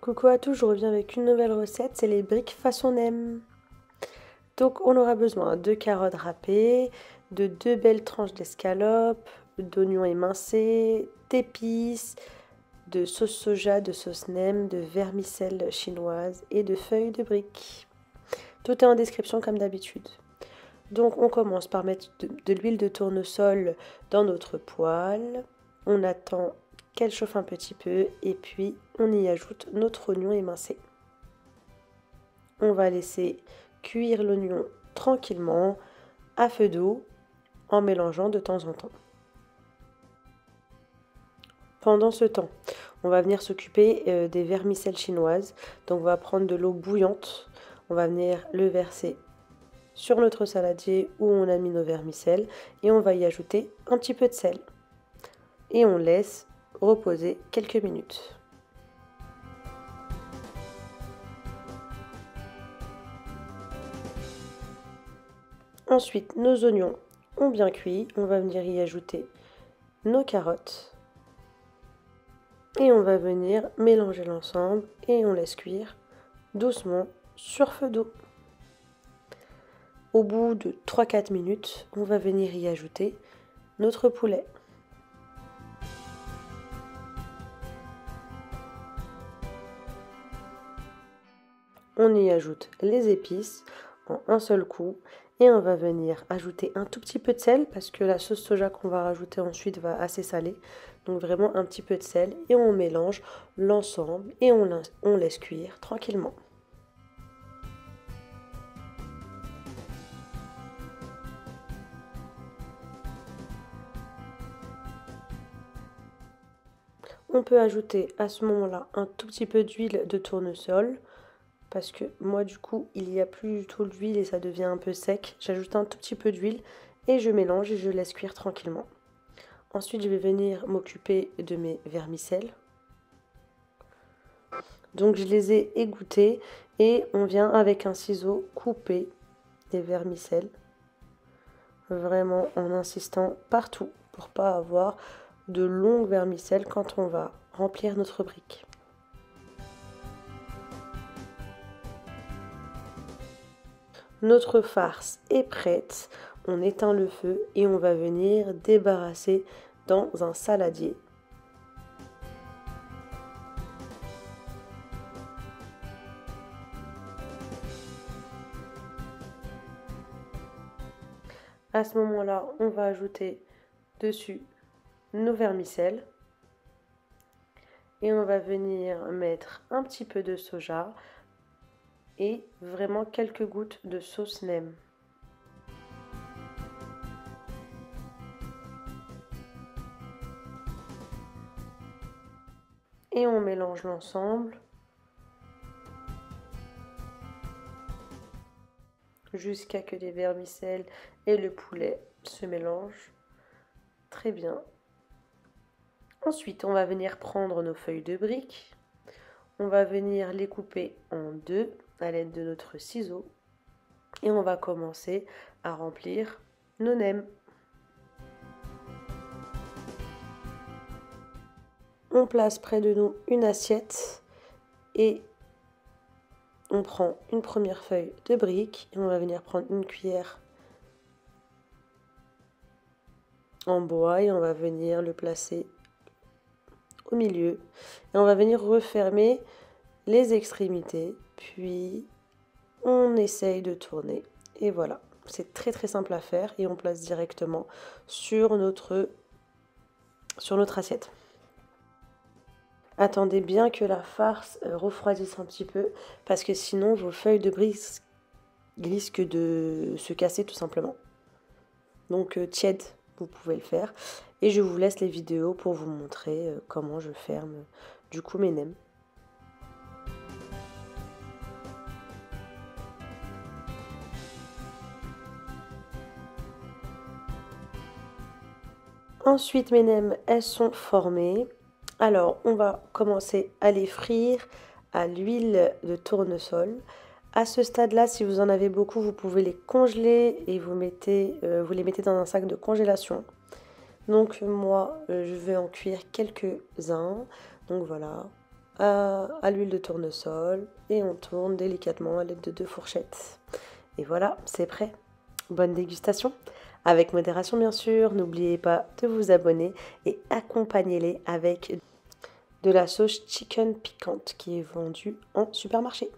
Coucou à tous, je reviens avec une nouvelle recette, c'est les briques façon nem. Donc on aura besoin de carottes râpées, de 2 belles tranches d'escalope, d'oignons émincés, d'épices, de sauce soja, de sauce nem, de vermicelle chinoise et de feuilles de briques. Tout est en description comme d'habitude. Donc on commence par mettre de l'huile de tournesol dans notre poêle. On attend qu'elle chauffe un petit peu et puis on y ajoute notre oignon émincé. On va laisser cuire l'oignon tranquillement à feu doux en mélangeant de temps en temps. Pendant ce temps, on va venir s'occuper des vermicelles chinoises. Donc on va prendre de l'eau bouillante, on va venir le verser sur notre saladier où on a mis nos vermicelles et on va y ajouter un petit peu de sel. Et on laisse reposer quelques minutes. Ensuite, nos oignons ont bien cuit, on va venir y ajouter nos carottes et on va venir mélanger l'ensemble et on laisse cuire doucement sur feu doux. Au bout de 3-4 minutes, on va venir y ajouter notre poulet. On y ajoute les épices en un seul coup et on va venir ajouter un tout petit peu de sel parce que la sauce soja qu'on va rajouter ensuite va assez saler. Donc vraiment un petit peu de sel et on mélange l'ensemble et on laisse cuire tranquillement. On peut ajouter à ce moment-là un tout petit peu d'huile de tournesol parce que moi du coup il n'y a plus du tout d'huile et ça devient un peu sec. J'ajoute un tout petit peu d'huile et je mélange et je laisse cuire tranquillement. Ensuite je vais venir m'occuper de mes vermicelles. Donc je les ai égouttés et on vient avec un ciseau couper les vermicelles. Vraiment en insistant partout pour pas avoir de longues vermicelles quand on va remplir notre brique. Notre farce est prête, on éteint le feu et on va venir débarrasser dans un saladier. À ce moment-là, on va ajouter dessus nos vermicelles et on va venir mettre un petit peu de soja et vraiment quelques gouttes de sauce nem. Et on mélange l'ensemble jusqu'à que les vermicelles et le poulet se mélangent très bien. Ensuite, on va venir prendre nos feuilles de briques. On va venir les couper en deux à l'aide de notre ciseau. Et on va commencer à remplir nos nems. On place près de nous une assiette et on prend une première feuille de brique et on va venir prendre une cuillère en bois et on va venir le placer au milieu et on va venir refermer les extrémités, puis on essaye de tourner et voilà, c'est très très simple à faire et on place directement sur notre assiette. Attendez bien que la farce refroidisse un petit peu parce que sinon vos feuilles de briques risquent de se casser tout simplement. Donc tiède, vous pouvez le faire. Et je vous laisse les vidéos pour vous montrer comment je ferme du coup mes nems. Ensuite mes nems, elles sont formées. Alors on va commencer à les frire à l'huile de tournesol À ce stade-là, si vous en avez beaucoup, vous pouvez les congeler et vous les mettez dans un sac de congélation. Donc moi, je vais en cuire quelques-uns. Donc voilà, à l'huile de tournesol et on tourne délicatement à l'aide de 2 fourchettes. Et voilà, c'est prêt. Bonne dégustation. Avec modération bien sûr, n'oubliez pas de vous abonner et accompagnez-les avec de la sauce chicken piquante qui est vendue en supermarché.